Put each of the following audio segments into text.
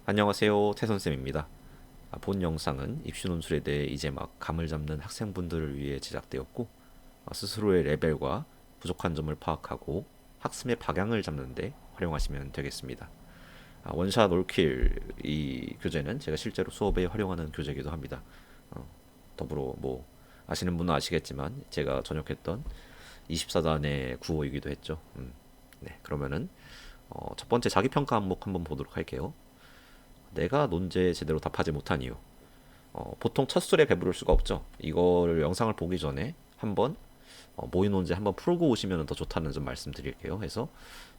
안녕하세요, 태선쌤입니다. 본 영상은 입시 논술에 대해 이제 막 감을 잡는 학생분들을 위해 제작되었고, 스스로의 레벨과 부족한 점을 파악하고 학습의 방향을 잡는 데 활용하시면 되겠습니다. 원샷 올킬 이 교재는 제가 실제로 수업에 활용하는 교재이기도 합니다. 더불어 뭐 아시는 분은 아시겠지만 제가 전역했던 24단의 구호이기도 했죠. 네, 그러면은 첫 번째 자기평가 항목 한번 보도록 할게요. 내가 논제에 제대로 답하지 못한 이유. 보통 첫 술에 배부를 수가 없죠. 이거를 영상을 보기 전에 한번 모의 논제 한번 풀고 오시면 더 좋다는 점 말씀드릴게요. 해서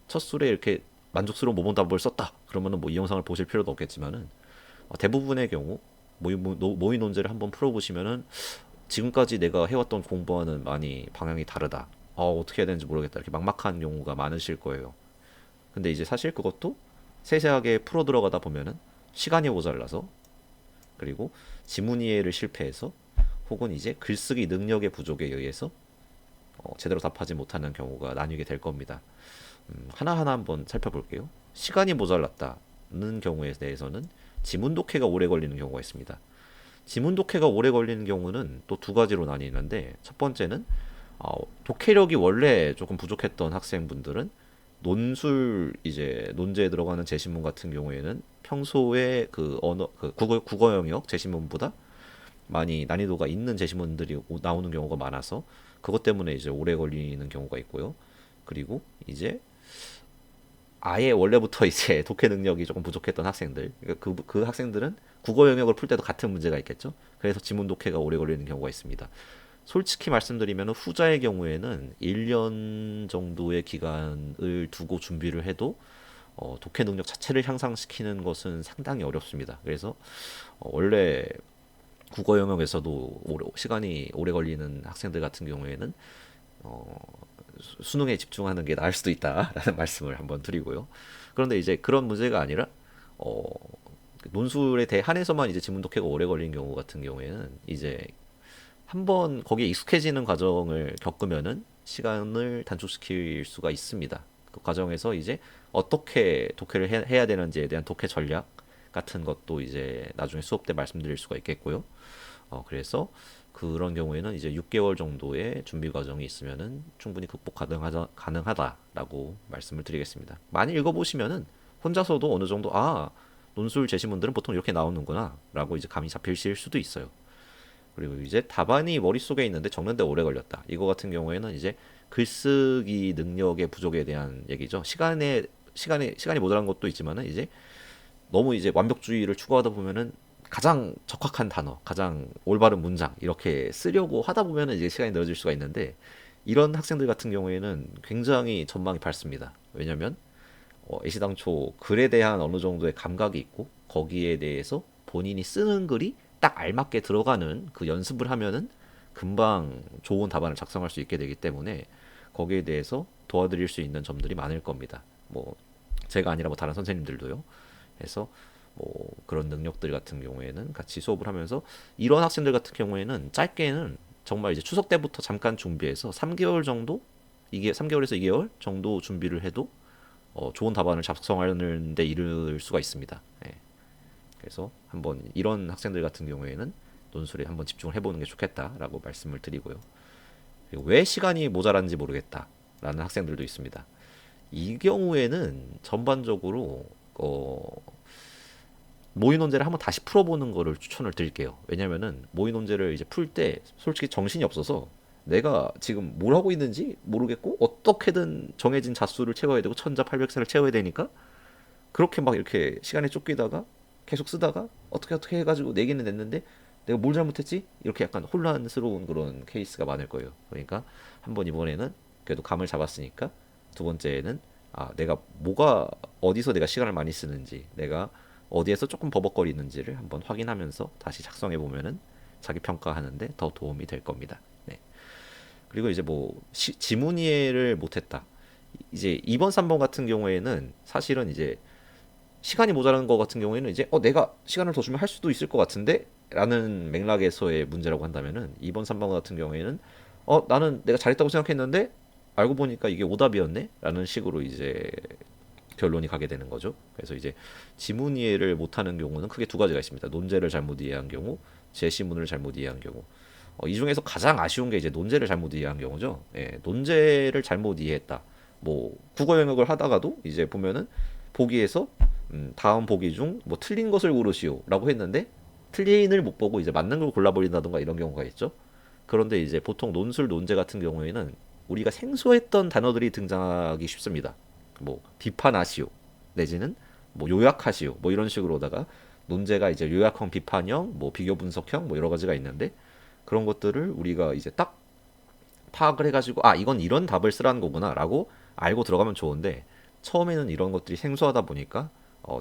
첫 술에 이렇게 만족스러운 모범답을 썼다. 그러면은 뭐 이 영상을 보실 필요도 없겠지만은 대부분의 경우 모의 논제를 한번 풀어보시면은 지금까지 내가 해왔던 공부와는 많이 방향이 다르다. 어떻게 해야 되는지 모르겠다. 이렇게 막막한 경우가 많으실 거예요. 근데 이제 사실 그것도 세세하게 풀어 들어가다 보면은 시간이 모자라서, 그리고 지문 이해를 실패해서, 혹은 이제 글쓰기 능력의 부족에 의해서 제대로 답하지 못하는 경우가 나뉘게 될 겁니다. 하나하나 한번 살펴볼게요. 시간이 모자랐다는 경우에 대해서는 지문 독해가 오래 걸리는 경우가 있습니다. 지문 독해가 오래 걸리는 경우는 또 두 가지로 나뉘는데, 첫 번째는 독해력이 원래 조금 부족했던 학생분들은 논술 이제 논제에 들어가는 제시문 같은 경우에는 평소에 그 언어 그 국어 영역 제시문보다 많이 난이도가 있는 제시문들이 나오는 경우가 많아서 그것 때문에 이제 오래 걸리는 경우가 있고요. 그리고 이제 아예 원래부터 이제 독해 능력이 조금 부족했던 학생들, 그 학생들은 국어 영역을 풀 때도 같은 문제가 있겠죠. 그래서 지문 독해가 오래 걸리는 경우가 있습니다. 솔직히 말씀드리면 후자의 경우에는 1년 정도의 기간을 두고 준비를 해도 독해 능력 자체를 향상시키는 것은 상당히 어렵습니다. 그래서 원래 국어 영역에서도 시간이 오래 걸리는 학생들 같은 경우에는 수능에 집중하는 게 나을 수도 있다라는 말씀을 한번 드리고요. 그런데 이제 그런 문제가 아니라 어, 논술에 대한해서만 이제 지문 독해가 오래 걸린 경우 같은 경우에는 이제 한번 거기에 익숙해지는 과정을 겪으면은 시간을 단축시킬 수가 있습니다. 그 과정에서 이제 어떻게 독해를 해야 되는지에 대한 독해 전략 같은 것도 이제 나중에 수업 때 말씀드릴 수가 있겠고요. 그래서 그런 경우에는 이제 6개월 정도의 준비 과정이 있으면은 충분히 극복 가능하다라고 말씀을 드리겠습니다. 많이 읽어보시면은 혼자서도 어느 정도 논술 제시문들은 보통 이렇게 나오는구나라고 이제 감이 잡히실 수도 있어요. 그리고 이제 답안이 머릿속에 있는데 적는데 오래 걸렸다. 이거 같은 경우에는 이제 글쓰기 능력의 부족에 대한 얘기죠. 시간이 모자란 것도 있지만은 이제 너무 이제 완벽주의를 추구하다 보면은 가장 적확한 단어, 가장 올바른 문장 이렇게 쓰려고 하다 보면은 이제 시간이 늘어질 수가 있는데, 이런 학생들 같은 경우에는 굉장히 전망이 밝습니다. 왜냐면 애시당초 글에 대한 어느 정도의 감각이 있고 거기에 대해서 본인이 쓰는 글이 딱 알맞게 들어가는 그 연습을 하면은 금방 좋은 답안을 작성할 수 있게 되기 때문에 거기에 대해서 도와드릴 수 있는 점들이 많을 겁니다. 뭐 제가 아니라 뭐 다른 선생님들도요. 그래서 뭐 그런 능력들 같은 경우에는 같이 수업을 하면서, 이런 학생들 같은 경우에는 짧게는 정말 이제 추석 때부터 잠깐 준비해서 3개월 정도, 이게 3개월에서 2개월 정도 준비를 해도 좋은 답안을 작성하는 데 이를 수가 있습니다. 예. 그래서 한번 이런 학생들 같은 경우에는 논술에 한번 집중을 해보는 게 좋겠다라고 말씀을 드리고요. 그리고 왜 시간이 모자란지 모르겠다라는 학생들도 있습니다. 이 경우에는 전반적으로 모의 논제를 한번 다시 풀어보는 거를 추천을 드릴게요. 왜냐면은 모의 논제를 이제 풀 때 솔직히 정신이 없어서 내가 지금 뭘 하고 있는지 모르겠고 어떻게든 정해진 자수를 채워야 되고 천자팔백사를 채워야 되니까 그렇게 막 이렇게 시간에 쫓기다가 계속 쓰다가 어떻게 해가지고 내기는 냈는데 내가 뭘 잘못했지? 이렇게 약간 혼란스러운 그런 케이스가 많을 거예요. 그러니까 한번 이번에는 그래도 감을 잡았으니까 두 번째는 내가 뭐가 어디서 내가 시간을 많이 쓰는지, 내가 어디에서 조금 버벅거리는지를 한번 확인하면서 다시 작성해 보면은 자기 평가하는데 더 도움이 될 겁니다. 네. 그리고 이제 뭐 지문 이해를 못했다. 이제 2번, 3번 같은 경우에는 사실은 이제 시간이 모자라는 것 같은 경우에는 이제 내가 시간을 더 주면 할 수도 있을 것 같은데 라는 맥락에서의 문제라고 한다면은, 2번 3번 같은 경우에는 나는 내가 잘했다고 생각했는데 알고 보니까 이게 오답이었네 라는 식으로 이제 결론이 가게 되는 거죠. 그래서 이제 지문 이해를 못하는 경우는 크게 두 가지가 있습니다. 논제를 잘못 이해한 경우, 제시문을 잘못 이해한 경우. 이 중에서 가장 아쉬운 게 이제 논제를 잘못 이해한 경우죠. 예, 논제를 잘못 이해했다. 뭐 국어 영역을 하다가도 이제 보면은 보기에서 다음 보기 중 뭐 틀린 것을 고르시오라고 했는데 틀린을 못 보고 이제 맞는 걸 골라버린다던가 이런 경우가 있죠. 그런데 이제 보통 논술 논제 같은 경우에는 우리가 생소했던 단어들이 등장하기 쉽습니다. 뭐 비판하시오 내지는 뭐 요약하시오 뭐 이런 식으로다가 논제가 이제 요약형, 비판형, 뭐 비교 분석형 뭐 여러 가지가 있는데 그런 것들을 우리가 이제 딱 파악을 해가지고 아 이건 이런 답을 쓰라는 거구나라고 알고 들어가면 좋은데 처음에는 이런 것들이 생소하다 보니까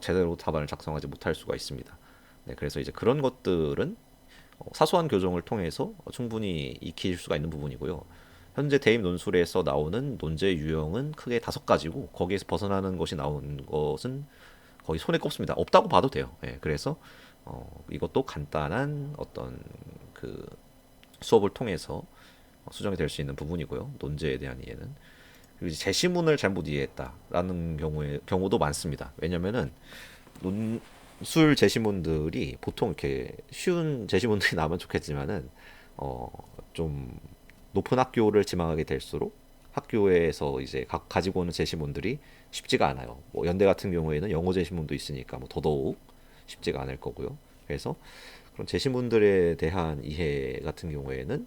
제대로 답안을 작성하지 못할 수가 있습니다. 네, 그래서 이제 그런 것들은 사소한 교정을 통해서 충분히 익힐 수가 있는 부분이고요. 현재 대입 논술에서 나오는 논제 유형은 크게 5가지고 거기에서 벗어나는 것이 나온 것은 거의 손에 꼽습니다. 없다고 봐도 돼요. 예, 그래서 이것도 간단한 어떤 그 수업을 통해서 수정이 될 수 있는 부분이고요. 논제에 대한 이해는. 그리고 이제 제시문을 잘못 이해했다라는 경우도 많습니다. 왜냐면은 논술 제시문들이 보통 이렇게 쉬운 제시문들이 나오면 좋겠지만은 좀 높은 학교를 지망하게 될수록 학교에서 이제 가지고 오는 제시문들이 쉽지가 않아요. 뭐 연대 같은 경우에는 영어 제시문도 있으니까 뭐 더더욱 쉽지가 않을 거고요. 그래서 그런 제시문들에 대한 이해 같은 경우에는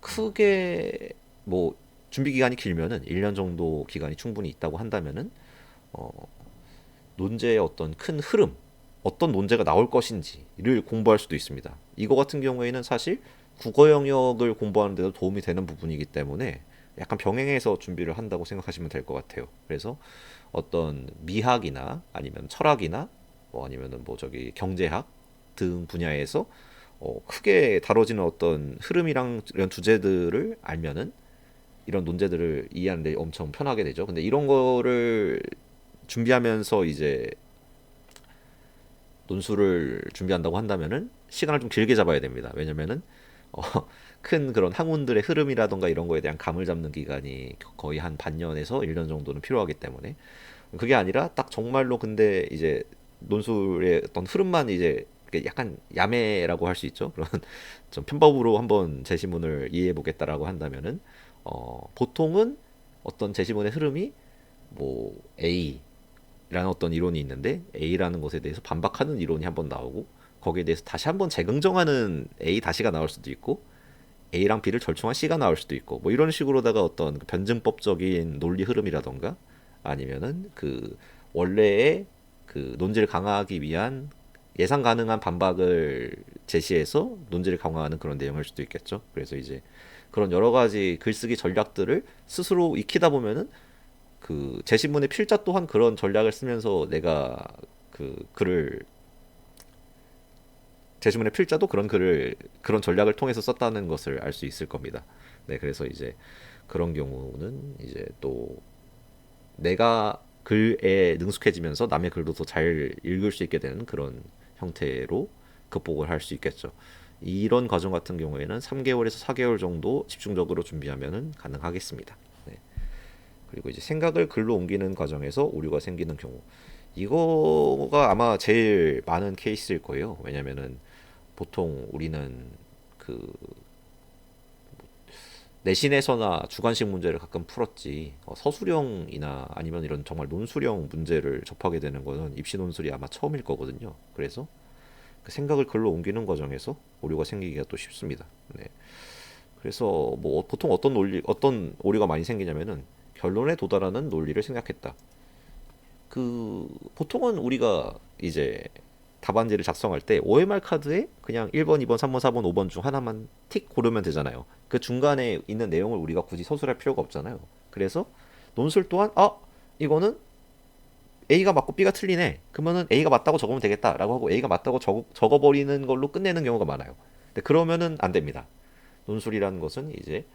크게 뭐 준비 기간이 길면은 1년 정도 기간이 충분히 있다고 한다면은 어, 논제의 어떤 큰 흐름, 어떤 논제가 나올 것인지를 공부할 수도 있습니다. 이거 같은 경우에는 사실 국어 영역을 공부하는 데도 도움이 되는 부분이기 때문에 약간 병행해서 준비를 한다고 생각하시면 될 것 같아요. 그래서 어떤 미학이나 아니면 철학이나 뭐 아니면은 뭐 저기 경제학 등 분야에서 크게 다뤄지는 어떤 흐름이랑 이런 주제들을 알면은 이런 논제들을 이해하는데 엄청 편하게 되죠. 근데 이런 거를 준비하면서 이제 논술을 준비한다고 한다면은 시간을 좀 길게 잡아야 됩니다. 왜냐면은 어, 큰 그런 학문들의 흐름이라던가 이런 거에 대한 감을 잡는 기간이 거의 한 반년에서 1년 정도는 필요하기 때문에 그게 아니라 딱 정말로 근데 이제 논술의 어떤 흐름만 이제 약간 야매라고 할 수 있죠. 그런 좀 편법으로 한번 제시문을 이해해 보겠다라고 한다면은 보통은 어떤 제시문의 흐름이 뭐 A라는 어떤 이론이 있는데 A라는 것에 대해서 반박하는 이론이 한번 나오고 거기에 대해서 다시 한번 재긍정하는 A 다시가 나올 수도 있고 A랑 B를 절충한 C가 나올 수도 있고 뭐 이런 식으로다가 어떤 그 변증법적인 논리 흐름이라던가 아니면은 그 원래의 그 논지를 강화하기 위한 예상 가능한 반박을 제시해서 논지를 강화하는 그런 내용일 수도 있겠죠. 그래서 이제 그런 여러 가지 글쓰기 전략들을 스스로 익히다 보면은 그 제시문의 필자 또한 그런 전략을 쓰면서 내가 그 글을 제시문의 필자도 그런 글을 그런 전략을 통해서 썼다는 것을 알 수 있을 겁니다. 네, 그래서 이제 그런 경우는 이제 또 내가 글에 능숙해지면서 남의 글도 더 잘 읽을 수 있게 되는 그런 형태로 극복을 할 수 있겠죠. 이런 과정 같은 경우에는 3개월에서 4개월 정도 집중적으로 준비하면 가능하겠습니다. 네. 그리고 이제 생각을 글로 옮기는 과정에서 오류가 생기는 경우 이거가 아마 제일 많은 케이스일 거예요. 왜냐면은 보통 우리는 그 내신에서나 주관식 문제를 가끔 풀었지 서술형이나 아니면 이런 정말 논술형 문제를 접하게 되는 거는 입시 논술이 아마 처음일 거거든요. 그래서 그 생각을 글로 옮기는 과정에서 오류가 생기기가 또 쉽습니다. 네. 그래서 뭐 보통 어떤 오류가 많이 생기냐면은 결론에 도달하는 논리를 생각했다. 그 보통은 우리가 이제 답안지를 작성할 때 OMR 카드에 그냥 1번, 2번, 3번, 4번, 5번 중 하나만 틱 고르면 되잖아요. 그 중간에 있는 내용을 우리가 굳이 서술할 필요가 없잖아요. 그래서 논술 또한 이거는 A가 맞고 B가 틀리네. 그러면은 A가 맞다고 적으면 되겠다라고 하고 A가 맞다고 적어버리는 걸로 끝내는 경우가 많아요. 근데 그러면은 안 됩니다. 논술이라는 것은 이제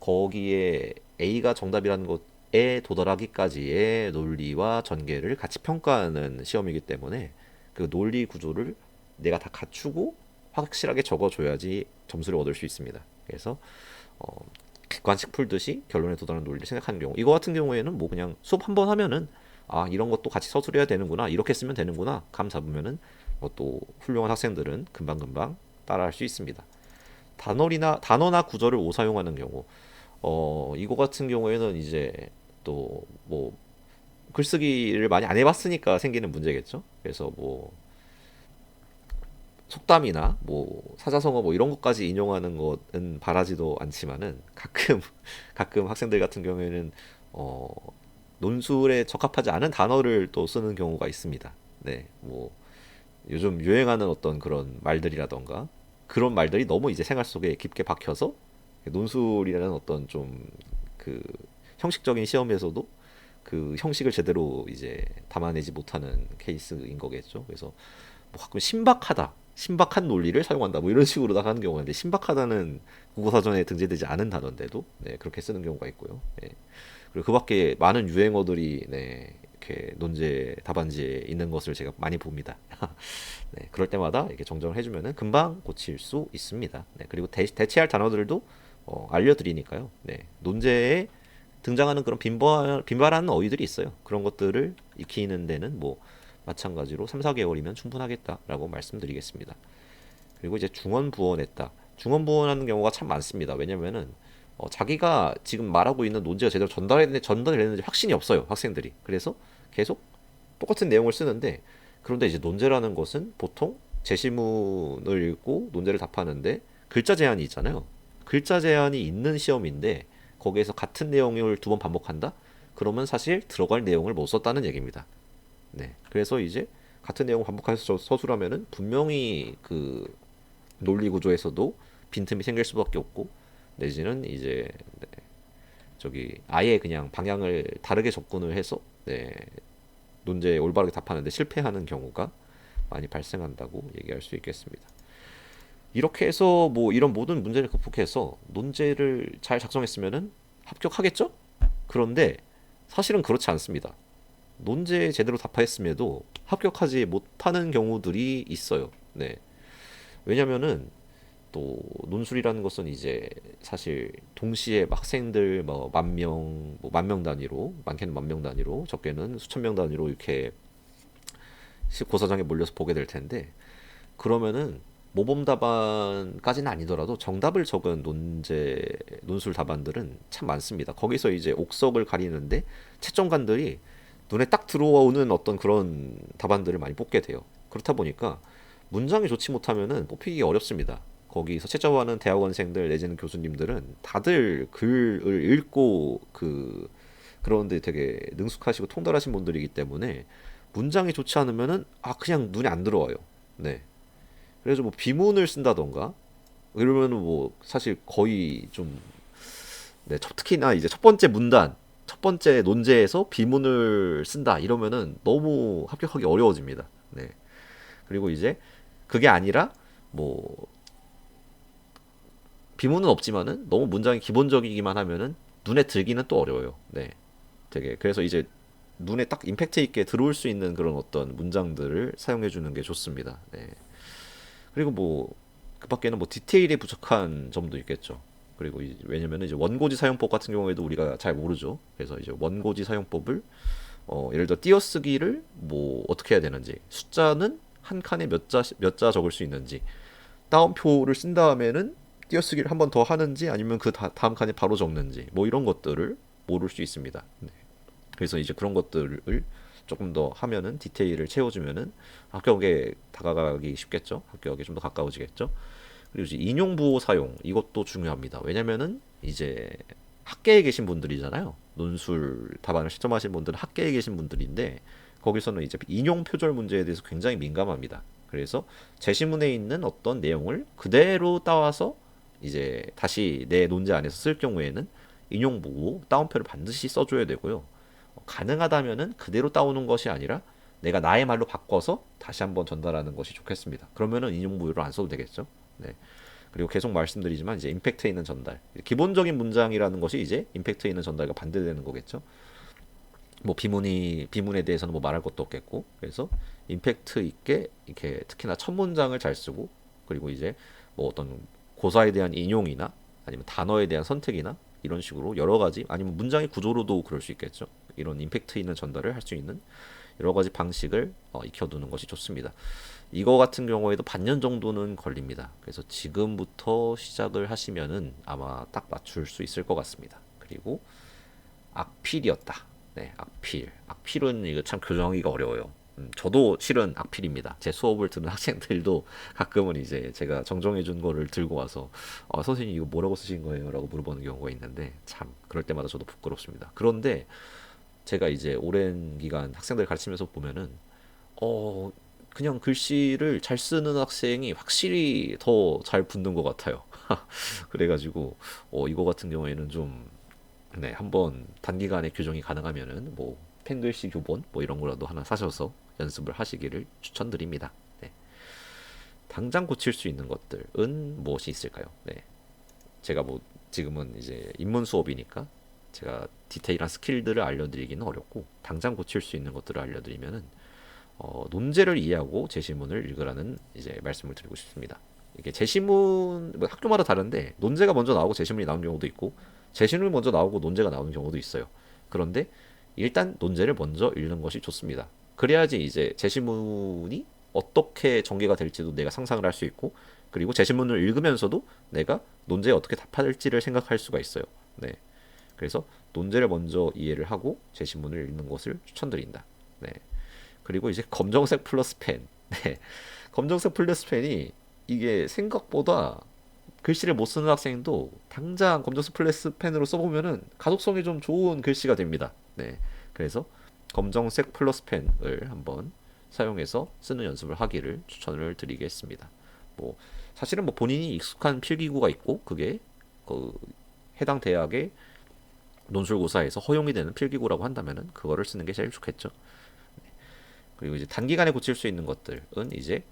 거기에 A가 정답이라는 것에 도달하기까지의 논리와 전개를 같이 평가하는 시험이기 때문에 그 논리 구조를 내가 다 갖추고 확실하게 적어줘야지 점수를 얻을 수 있습니다. 그래서 객관식 풀듯이 결론에 도달하는 논리를 생각하는 경우 이거 같은 경우에는 뭐 그냥 수업 한 번 하면은 아 이런 것도 같이 서술해야 되는구나, 이렇게 쓰면 되는구나 감 잡으면은 또 훌륭한 학생들은 금방금방 따라할 수 있습니다. 단어나 구절을 오사용하는 경우, 이거 같은 경우에는 이제 또 뭐 글쓰기를 많이 안 해봤으니까 생기는 문제겠죠. 그래서 뭐 속담이나 뭐 사자성어 뭐 이런 것까지 인용하는 것은 바라지도 않지만은 가끔 가끔 학생들 같은 경우에는 어, 논술에 적합하지 않은 단어를 또 쓰는 경우가 있습니다. 네, 뭐 요즘 유행하는 어떤 그런 말들이라던가 그런 말들이 너무 이제 생활 속에 깊게 박혀서 논술이라는 어떤 좀 그 형식적인 시험에서도 그 형식을 제대로 이제 담아내지 못하는 케이스인 거겠죠. 그래서 뭐 가끔 신박한 논리를 사용한다 뭐 이런 식으로 나가는 경우가 있는데, 신박하다는 국어사전에 등재되지 않은 단어인데도 네, 그렇게 쓰는 경우가 있고요. 네. 그리고 그밖에 많은 유행어들이 네, 이렇게 논제 답안지에 있는 것을 제가 많이 봅니다. 네, 그럴 때마다 이렇게 정정을 해주면은 금방 고칠 수 있습니다. 네, 그리고 대체할 단어들도 알려드리니까요. 네, 논제에 등장하는 그런 빈발하는 어휘들이 있어요. 그런 것들을 익히는 데는 뭐 마찬가지로 3, 4개월이면 충분하겠다라고 말씀드리겠습니다. 그리고 이제 중언부언했다. 중언부언하는 경우가 참 많습니다. 왜냐면은 자기가 지금 말하고 있는 논제가 제대로 전달되는지 확신이 없어요, 학생들이. 그래서 계속 똑같은 내용을 쓰는데, 그런데 이제 논제라는 것은 보통 제시문을 읽고 논제를 답하는데 글자 제한이 있잖아요. 글자 제한이 있는 시험인데 거기에서 같은 내용을 두 번 반복한다? 그러면 사실 들어갈 내용을 못 썼다는 얘기입니다. 네. 그래서 이제 같은 내용을 반복해서 서술하면은 분명히 그 논리 구조에서도 빈틈이 생길 수밖에 없고, 내지는 이제 네, 저기 아예 그냥 방향을 다르게 접근을 해서 네, 논제에 올바르게 답하는데 실패하는 경우가 많이 발생한다고 얘기할 수 있겠습니다. 이렇게 해서 뭐 이런 모든 문제를 극복해서 논제를 잘 작성했으면은 합격하겠죠? 그런데 사실은 그렇지 않습니다. 논제에 제대로 답했음에도 합격하지 못하는 경우들이 있어요. 네. 왜냐면은 또 논술이라는 것은 이제 사실 동시에 막 학생들 뭐 만 명, 뭐 만 명 단위로, 많게는 만 명 단위로, 적게는 수천 명 단위로 이렇게 고사장에 몰려서 보게 될 텐데, 그러면은 모범 답안까지는 아니더라도 정답을 적은 논술 답안들은 참 많습니다. 거기서 이제 옥석을 가리는데 채점관들이 눈에 딱 들어오는 어떤 그런 답안들을 많이 뽑게 돼요. 그렇다 보니까 문장이 좋지 못하면은 뽑히기 어렵습니다. 거기서 채점하는 대학원생들 내지는 교수님들은 다들 글을 읽고 그런데 되게 능숙하시고 통달하신 분들이기 때문에 문장이 좋지 않으면은 그냥 눈에 안 들어와요. 네. 그래서 뭐 비문을 쓴다던가 이러면은 뭐 사실 거의 좀 네, 특히나 이제 첫 번째 문단, 첫 번째 논제에서 비문을 쓴다 이러면은 너무 합격하기 어려워집니다. 네. 그리고 이제 그게 아니라 뭐 비문은 없지만은 너무 문장이 기본적이기만 하면은 눈에 들기는 또 어려워요. 네. 되게 그래서 이제 눈에 딱 임팩트 있게 들어올 수 있는 그런 어떤 문장들을 사용해 주는 게 좋습니다. 네. 그리고 뭐 그밖에는 뭐 디테일에 부족한 점도 있겠죠. 그리고 왜냐면 이제 원고지 사용법 같은 경우에도 우리가 잘 모르죠. 그래서 이제 원고지 사용법을 예를 들어 띄어쓰기를 뭐 어떻게 해야 되는지, 숫자는 한 칸에 몇 자 적을 수 있는지, 따옴표를 쓴 다음에는 띄어쓰기를 한 번 더 하는지 아니면 그 다음 칸에 바로 적는지 뭐 이런 것들을 모를 수 있습니다. 네. 그래서 이제 그런 것들을 조금 더 하면은 디테일을 채워주면은 합격에 다가가기 쉽겠죠. 합격에 좀 더 가까워지겠죠. 그리고 이제 인용 부호 사용, 이것도 중요합니다. 왜냐면은 이제 학계에 계신 분들이잖아요. 논술 답안을 채점하신 분들은 학계에 계신 분들인데 거기서는 이제 인용 표절 문제에 대해서 굉장히 민감합니다. 그래서 제시문에 있는 어떤 내용을 그대로 따와서 이제 다시 내 논제 안에서 쓸 경우에는 인용 부호 따옴표를 반드시 써줘야 되고요. 가능하다면은 그대로 따오는 것이 아니라 내가 나의 말로 바꿔서 다시 한번 전달하는 것이 좋겠습니다. 그러면은 인용 부호를 안 써도 되겠죠. 네. 그리고 계속 말씀드리지만 이제 임팩트 있는 전달, 기본적인 문장이라는 것이 이제 임팩트 있는 전달과 반대되는 거겠죠. 뭐 비문에 대해서는 뭐 말할 것도 없겠고, 그래서 임팩트 있게 이렇게 특히나 첫 문장을 잘 쓰고, 그리고 이제 뭐 어떤 고사에 대한 인용이나 아니면 단어에 대한 선택이나 이런 식으로 여러 가지, 아니면 문장의 구조로도 그럴 수 있겠죠. 이런 임팩트 있는 전달을 할 수 있는 여러 가지 방식을 익혀두는 것이 좋습니다. 이거 같은 경우에도 반년 정도는 걸립니다. 그래서 지금부터 시작을 하시면은 아마 딱 맞출 수 있을 것 같습니다. 그리고 악필이었다. 네, 악필. 악필은 이거 참 교정하기가 어려워요. 저도 실은 악필입니다. 제 수업을 듣는 학생들도 가끔은 이제 제가 정정해 준 거를 들고 와서 선생님 이거 뭐라고 쓰신 거예요? 라고 물어보는 경우가 있는데 참 그럴 때마다 저도 부끄럽습니다. 그런데 제가 이제 오랜 기간 학생들 가르치면서 보면은 어 그냥 글씨를 잘 쓰는 학생이 확실히 더 잘 붙는 것 같아요. 그래가지고 이거 같은 경우에는 좀 네, 한번 단기간에 교정이 가능하면은 뭐 펜글씨 교본 뭐 이런 거라도 하나 사셔서 연습을 하시기를 추천드립니다. 네. 당장 고칠 수 있는 것들은 무엇이 있을까요? 네. 제가 뭐 지금은 이제 입문 수업이니까 제가 디테일한 스킬들을 알려드리기는 어렵고 당장 고칠 수 있는 것들을 알려드리면은 논제를 이해하고 제시문을 읽으라는 이제 말씀을 드리고 싶습니다. 이게 제시문 뭐 학교마다 다른데 논제가 먼저 나오고 제시문이 나오는 경우도 있고 제시문이 먼저 나오고 논제가 나오는 경우도 있어요. 그런데 일단 논제를 먼저 읽는 것이 좋습니다. 그래야지 이제 제시문이 어떻게 전개가 될지도 내가 상상을 할 수 있고 그리고 제시문을 읽으면서도 내가 논제에 어떻게 답할지를 생각할 수가 있어요. 네. 그래서 논제를 먼저 이해를 하고 제시문을 읽는 것을 추천드린다. 네. 그리고 이제 검정색 플러스 펜. 네. 검정색 플러스 펜이 이게 생각보다 글씨를 못 쓰는 학생도 당장 검정색 플러스 펜으로 써보면은 가독성이 좀 좋은 글씨가 됩니다. 네. 그래서 검정색 플러스 펜을 한번 사용해서 쓰는 연습을 하기를 추천을 드리겠습니다. 뭐 사실은 뭐 본인이 익숙한 필기구가 있고 그게 그 해당 대학의 논술고사에서 허용이 되는 필기구라고 한다면은 그거를 쓰는 게 제일 좋겠죠. 그리고 이제 단기간에 고칠 수 있는 것들은 이제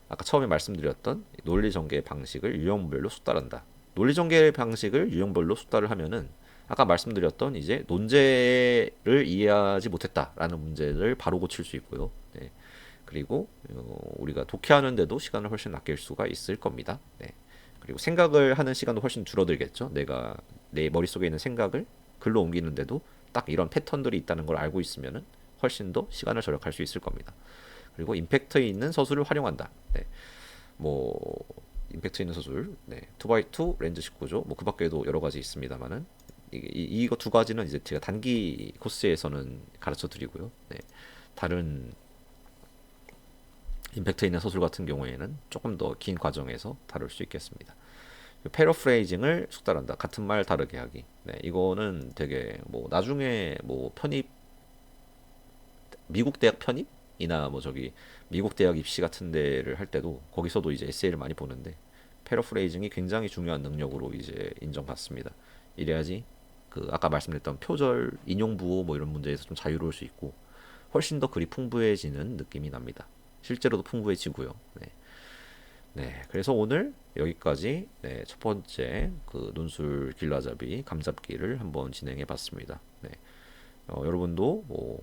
아까 처음에 말씀드렸던 논리 전개 방식을 유형별로 숙달한다. 논리 전개 방식을 유형별로 숙달을 하면은 아까 말씀드렸던 이제 논제를 이해하지 못했다라는 문제를 바로 고칠 수 있고요. 네. 그리고 우리가 독해하는데도 시간을 훨씬 아낄 수가 있을 겁니다. 네. 그리고 생각을 하는 시간도 훨씬 줄어들겠죠. 내가 내 머릿속에 있는 생각을 글로 옮기는데도 딱 이런 패턴들이 있다는 걸 알고 있으면은 훨씬 더 시간을 절약할 수 있을 겁니다. 그리고 임팩트 있는 서술을 활용한다. 네. 뭐 임팩트 있는 서술, 네. 2x2 렌즈식 구조, 뭐 그 밖에도 여러 가지 있습니다만은 이거 두 가지는 이제 제가 단기 코스에서는 가르쳐 드리고요. 네. 다른 임팩트 있는 서술 같은 경우에는 조금 더 긴 과정에서 다룰 수 있겠습니다. 패러프레이징을 숙달한다. 같은 말 다르게 하기. 네, 이거는 되게 뭐 나중에 뭐 편입 미국 대학 편입이나 뭐 저기 미국 대학 입시 같은 데를 할 때도 거기서도 이제 에세이를 많이 보는데 패러프레이징이 굉장히 중요한 능력으로 이제 인정받습니다. 이래야지 그 아까 말씀드렸던 표절 인용 부호 뭐 이런 문제에서 좀 자유로울 수 있고 훨씬 더 글이 풍부해지는 느낌이 납니다. 실제로도 풍부해지고요. 네. 네, 그래서 오늘 여기까지 네, 첫 번째 그 논술 길라잡이 감잡기를 한번 진행해 봤습니다. 네, 여러분도 뭐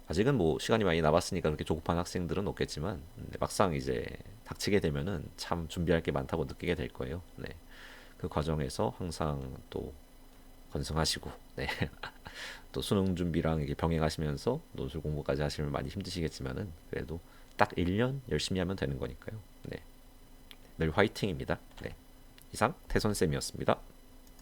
아직은 뭐 시간이 많이 남았으니까 그렇게 조급한 학생들은 없겠지만 막상 이제 닥치게 되면은 참 준비할 게 많다고 느끼게 될 거예요. 네, 그 과정에서 항상 또 건승하시고 네, 또 수능 준비랑 이게 병행하시면서 논술 공부까지 하시면 많이 힘드시겠지만은 그래도 딱 1년 열심히 하면 되는 거니까요. 네. 늘 화이팅입니다. 네. 이상 태선쌤이었습니다.